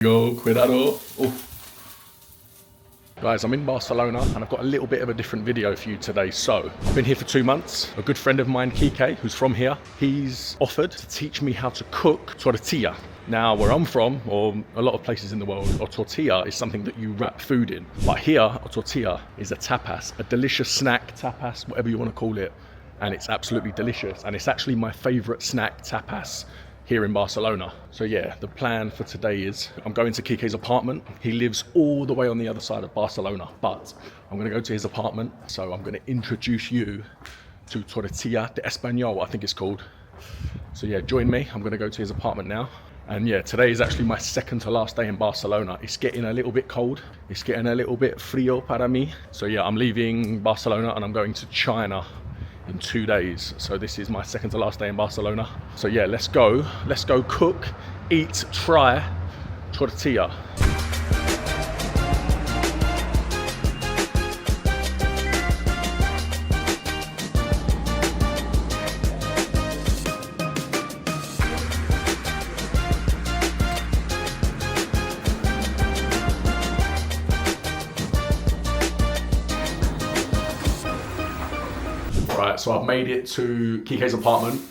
Go, cuidado. Oh. Guys, I'm in Barcelona and I've got a little bit of a different video for you today. So, I've been here for 2 months. A good friend of mine, Quique, who's from here, he's offered to teach me how to cook tortilla. Now, where I'm from, or a lot of places in the world, a tortilla is something that you wrap food in. But here, a tortilla is a tapas, a delicious snack, tapas, whatever you want to call it. And it's absolutely delicious. And it's actually my favorite snack, tapas, here in Barcelona. So yeah, the plan for today is I'm going to Quique's apartment. He lives all the way on the other side of Barcelona, but I'm gonna go to his apartment. So I'm gonna introduce you to Tortilla de Español, I think it's called. So yeah, join me. I'm gonna go to his apartment now. And yeah, today is actually my second to last day in Barcelona. It's getting a little bit cold. It's getting a little bit frío para mí. So yeah, I'm leaving Barcelona and I'm going to China in 2 days. So this is my second to last day in Barcelona. So yeah, let's go cook, eat, try tortilla. Right, so I've made it to Quique's apartment.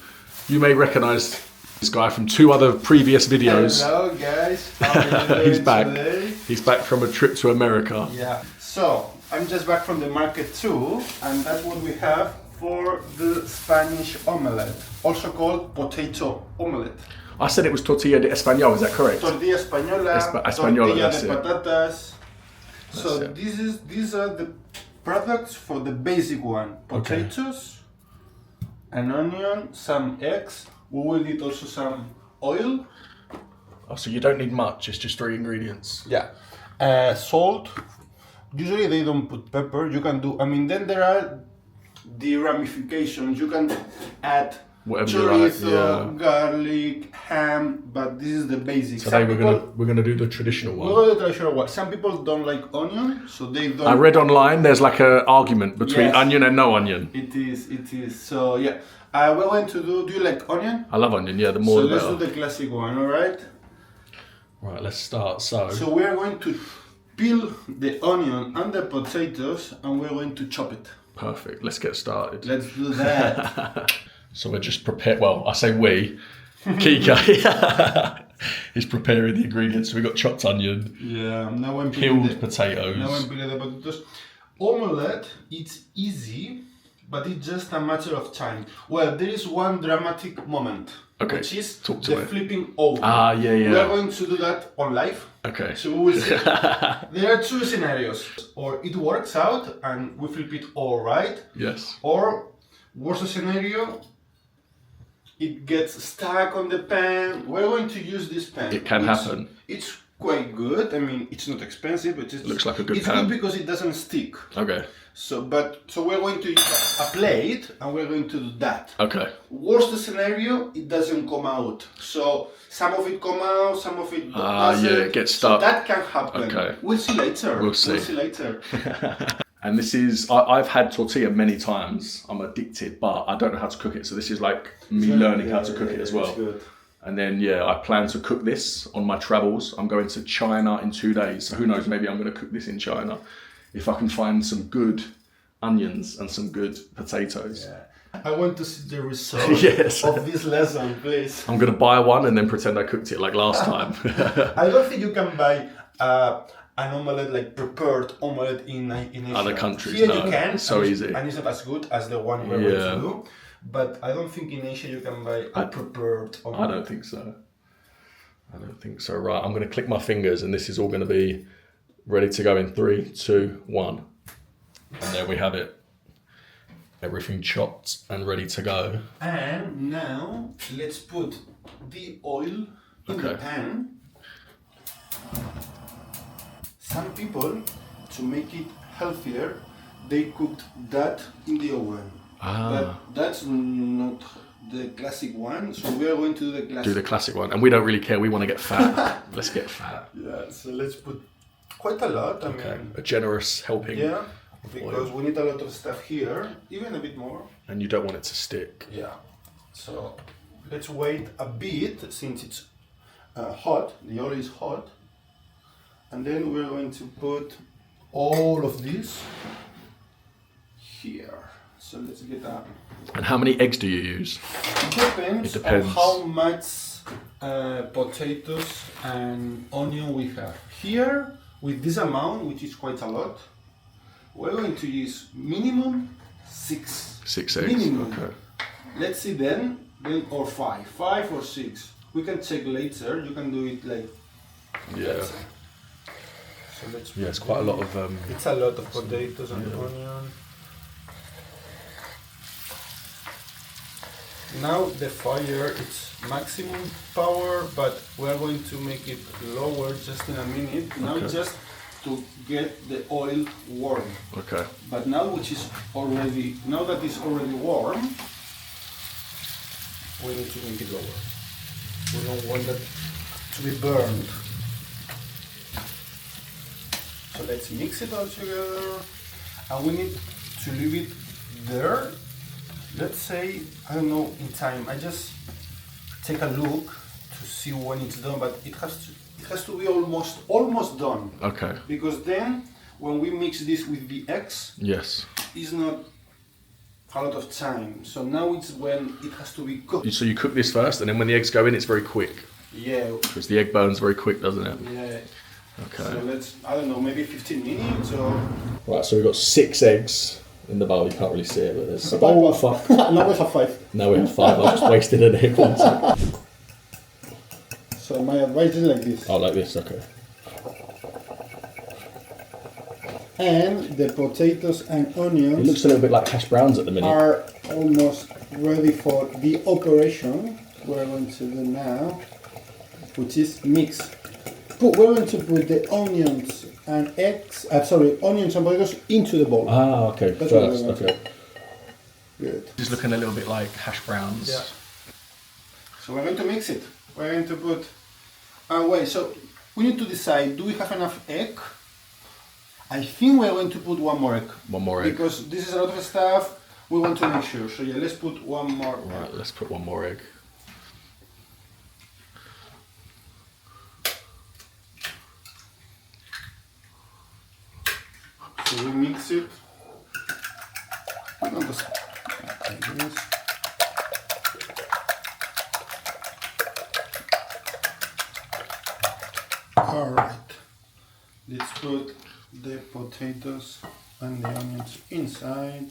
You may recognize this guy from 2 other previous videos. Hello guys, how are you doing He's back. today? He's back from a trip to America. Yeah, so I'm just back from the market too, and that's what we have for the Spanish omelette, also called potato omelette. I said it was tortilla de español, is that correct? Tortilla española, Española, tortilla that's de it. patatas. So it. these are the products for the basic one. Potatoes, an onion, some eggs. We will need also some oil. Oh, so you don't need much, it's just 3 ingredients. Yeah. Salt. Usually they don't put pepper. You can do, then there are the ramifications. You can add Whatever you chorizo, like, yeah. garlic, ham, but this is the basic. Today we're gonna do the traditional one. We're gonna try one. Some people don't like onion, so they don't. I read online there's like an argument between Yes. onion and no onion. It is. So yeah. We're going to do you like onion? I love onion, yeah, the more So the let's better. do the classic one, alright? Right, let's start. So So we are going to peel the onion and the potatoes and we're going to chop it. perfect, let's get started. Let's do that. So we're just prepared, well, I say we, Quique is preparing the ingredients. So we've got chopped onion, Yeah, now I'm peeled potatoes. Now I'm peeling the potatoes. Omelette, it's easy, but it's just a matter of time. Well, there is one dramatic moment, which is talk to the me. flipping over. Ah, yeah. We are going to do that on live. Okay. So we will see. There are 2 scenarios. Or it works out and we flip it all right. Yes. Or worst scenario, it gets stuck on the pan. We're going to use this pan. It can happen. It's quite good. It's not expensive, but it Looks like a good it's pan. good because it doesn't stick. Okay. So we're going to use a plate and we're going to do that. Okay. Worst scenario, it doesn't come out. So some of it come out, some of it doesn't. Yeah, it gets stuck. So that can happen. Okay. We'll see later. We'll see. We'll see later. And this is, I've had tortilla many times. I'm addicted, but I don't know how to cook it. So this is like me learning how to cook it as well. It's good. And then, yeah, I plan to cook this on my travels. I'm going to China in 2 days. So who knows, maybe I'm going to cook this in China. If I can find some good onions and some good potatoes. Yeah. I want to see the result Yes. of this lesson, please. I'm going to buy one and then pretend I cooked it like last time. I don't think you can buy an omelette, like prepared omelette in Asia. Other countries, Here no. you can. It's so easy. And it's not as good as the one we're going to do. But I don't think in Asia you can buy a prepared omelette. I don't think so. Right, I'm going to click my fingers and this is all going to be ready to go in 3, 2, 1. And there we have it. Everything chopped and ready to go. And now let's put the oil in the pan. Some people, to make it healthier, they cooked that in the oven. But that's not the classic one, so we are going to do the classic. Do the classic one, and we don't really care. We want to get fat. Let's get fat. Yeah, so let's put quite a lot. I mean, a generous helping. Yeah, because we need a lot of stuff here, even a bit more. And you don't want it to stick. Yeah. So let's wait a bit since it's hot. The oil is hot. And then we're going to put all of this here. So let's get that. And how many eggs do you use? It depends on how much potatoes and onion we have. Here, with this amount, which is quite a lot, we're going to use minimum 6. 6 eggs. Minimum. Okay. Let's see then or 5. 5 or 6. We can check later. You can do it like. Yeah. So let's. Yeah, it's quite a lot of. It's a lot of potatoes and onion. Now the fire it's maximum power, but we are going to make it lower just in a minute. Now just to get the oil warm. Okay. But now that it's already warm, we need to make it lower. We don't want that to be burned. So let's mix it all together, and we need to leave it there. Let's say, I don't know, in time. I just take a look to see when it's done, but it has to be almost done. Okay. Because then, when we mix this with the eggs, yes, it's not a lot of time. So now it's when it has to be cooked. So you cook this first, and then when the eggs go in, it's very quick. Yeah. Because the egg burns very quick, doesn't it? Yeah. Okay. So let's, I don't know, maybe 15 minutes or. Right. So we've got 6 eggs in the bowl. You can't really see it, but there's. Oh fuck! Now we have 5. Now we have 5. I just wasted an egg. So my advice is like this. Oh, like this. Okay. And the potatoes and onions. It looks a little bit like hash browns at the minute. Are almost ready for the operation we're going to do now, which is mix. We're going to put the onions and onions and potatoes into the bowl. Ah, okay. That's First, what okay. Good. It's looking a little bit like hash browns. Yeah. So we're going to mix it. We're going to put. Wait. So we need to decide: do we have enough egg? I think we're going to put one more egg. One more egg. Because this is a lot of stuff. We want to make sure. So yeah, let's put one more. Right. Let's put one more egg. So we mix it. Alright. Let's put the potatoes and the onions inside.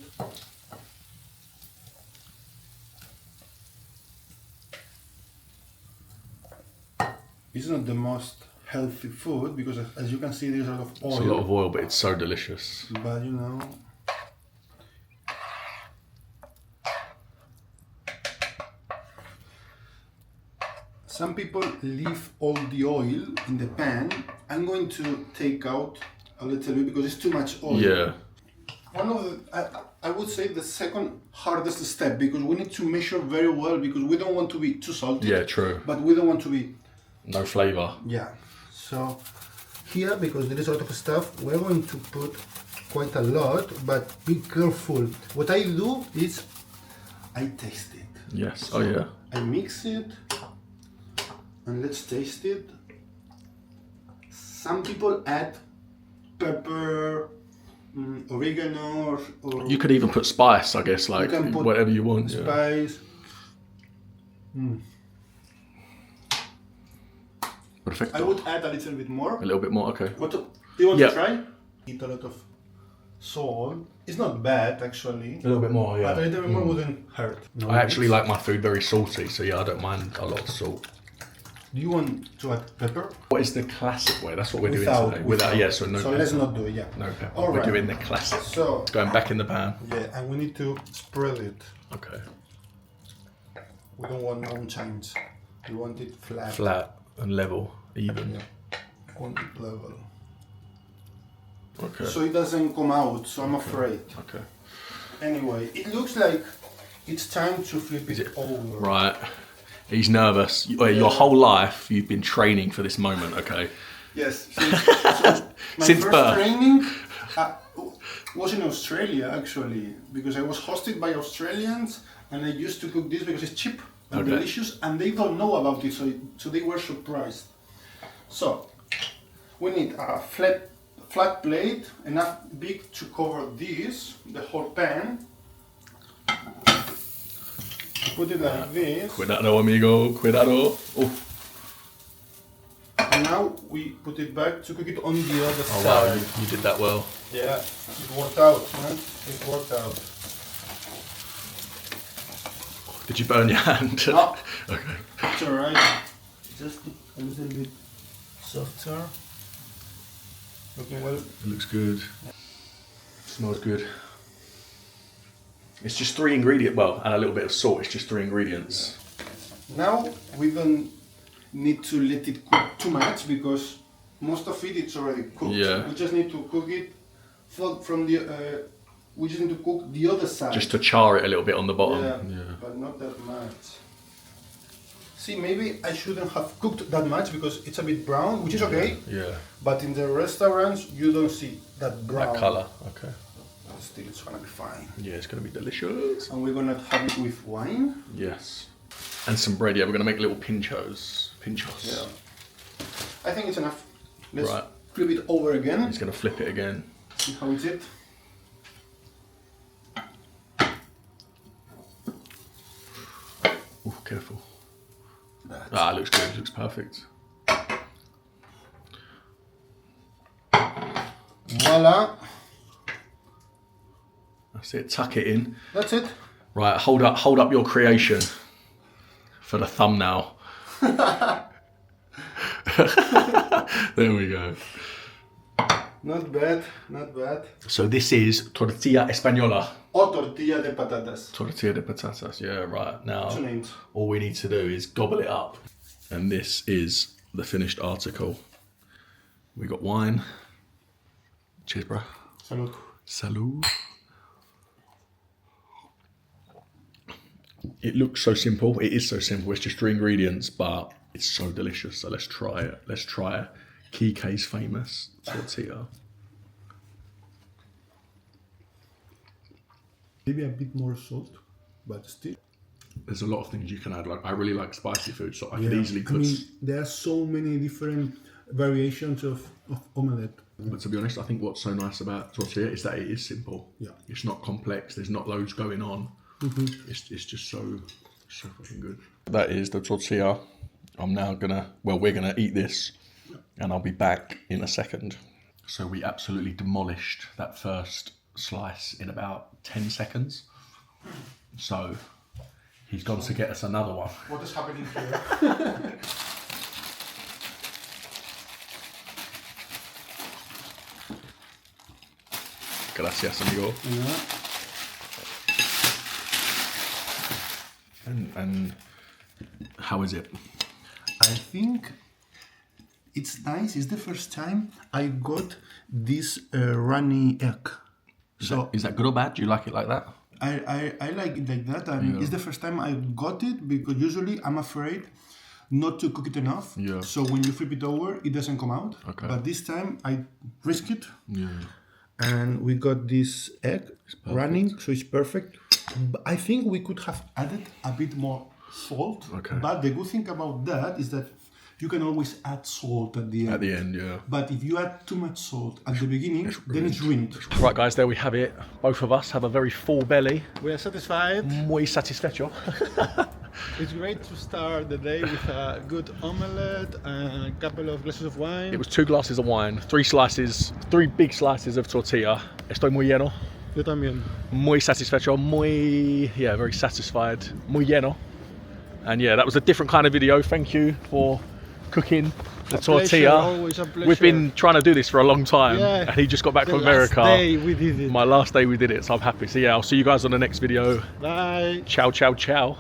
It's not the most healthy food because as you can see there's a lot of oil. It's a lot of oil, but it's so delicious. But you know, some people leave all the oil in the pan. I'm going to take out a little bit because it's too much oil. Yeah. One of the, I would say the second hardest step because we need to measure very well because we don't want to be too salty. Yeah, true. But we don't want to be. No flavour. Yeah. So here, because there is a lot of stuff, we're going to put quite a lot, but be careful. What I do is I taste it. Yes. So Oh yeah. I mix it and let's taste it. Some people add pepper, oregano, or You could even put spice, I guess, like can put whatever you want. Yeah. spice. Perfecto. I would add a little bit more. A little bit more, okay. What do you want Yeah. to try? Eat a lot of salt. It's not bad actually. A little bit more, yeah. But a little bit more wouldn't hurt. No, I actually like my food very salty, so yeah, I don't mind a lot of salt. Do you want to add pepper? What is the classic way? That's what we're Without, doing today. Without, yeah, so no So pepper. let's not do it, yeah. No pepper. All We're right. doing the classic. So, It's going back in the pan. yeah, and we need to spread it. Okay. We don't want no change. We want it flat. Flat and level, even. Yeah. On level. Okay. So it doesn't come out, so I'm afraid. Okay. Anyway, it looks like it's time to flip it over. Right. He's nervous. Your whole life, you've been training for this moment, okay? Yes. My Since first birth. training was in Australia actually, because I was hosted by Australians, and I used to cook this because it's cheap and delicious, and they don't know about it, so they were surprised. So We need a flat plate, enough big to cover this, the whole pan. Put it like this. Cuidado, amigo. Cuidado. Oh. And now we put it back to cook it on the other Oh side. wow, you did that well. Yeah, it worked out, man. It worked out. Did you burn your hand? No. Okay. It's alright. Just a little bit softer. Looking well. It looks good. Smells good. It's just 3 ingredients, well, and a little bit of salt. It's just 3 ingredients. Now we don't need to let it cook too much because most of it's already cooked. Yeah. We just need to cook it from the. We just need to cook the other side. Just to char it a little bit on the bottom. Yeah, but not that much. See, maybe I shouldn't have cooked that much because it's a bit brown, which is okay. Yeah. But in the restaurants, you don't see that brown. That colour. Okay. Still, it's gonna be fine. Yeah, it's gonna be delicious. And we're gonna have it with wine. Yes. And some bread. Yeah, we're gonna make little pinchos. Yeah. I think it's enough. Let's Right. flip it over again. He's gonna flip it again. See how is it? Oh, careful. That's Ah, it looks good. It looks perfect. voila. That's it. Tuck it in. That's it. Right. Hold up your creation for the thumbnail. There we go. Not bad, not bad. So this is tortilla española. Or tortilla de patatas. Tortilla de patatas. Yeah, right. Now, 2 names. all we need to do is gobble it up. And this is the finished article. We got wine. Cheers, bro. Salud. Salud. It looks so simple. It is so simple. It's just 3 ingredients, but it's so delicious. So let's try it. Let's try Quique's famous tortilla. Maybe a bit more salt, but still. There's a lot of things you can add. Like I really like spicy food, so I could easily put. I mean, there are so many different variations of omelette. But to be honest, I think what's so nice about tortilla is that it is simple. Yeah. It's not complex. There's not loads going on. It's just so fucking good. That is the tortilla. We're gonna eat this, and I'll be back in a second. So we absolutely demolished that first slice in about 10 seconds. So he's gone to get us another one. What is happening here? Gracias, amigo. Yeah. And how is it? I think it's nice. It's the first time I got this runny egg. Is that good or bad? Do you like it like that? I like it like that, and it's the first time I got it because usually I'm afraid not to cook it enough. Yeah. So when you flip it over, it doesn't come out. Okay. But this time I risk it. Yeah. And we got this egg running, so it's perfect. I think we could have added a bit more salt. Okay. But the good thing about that is that you can always add salt at the end. At the end, yeah. But if you add too much salt at the beginning, then it's ruined. Right, guys, there we have it. Both of us have a very full belly. We are satisfied. Muy satisfecho. It's great to start the day with a good omelette and a couple of glasses of wine. It was 2 glasses of wine, 3 big slices of tortilla. Estoy muy lleno. Yo también. Muy satisfecho. Very satisfied. Muy lleno. And yeah, that was a different kind of video. Thank you for cooking the tortilla. Always a pleasure. We've been trying to do this for a long time, Yeah. and he just got back The from America. last day we did it. My last day we did it, so I'm happy. So yeah, I'll see you guys on the next video. Bye. Ciao, ciao, ciao.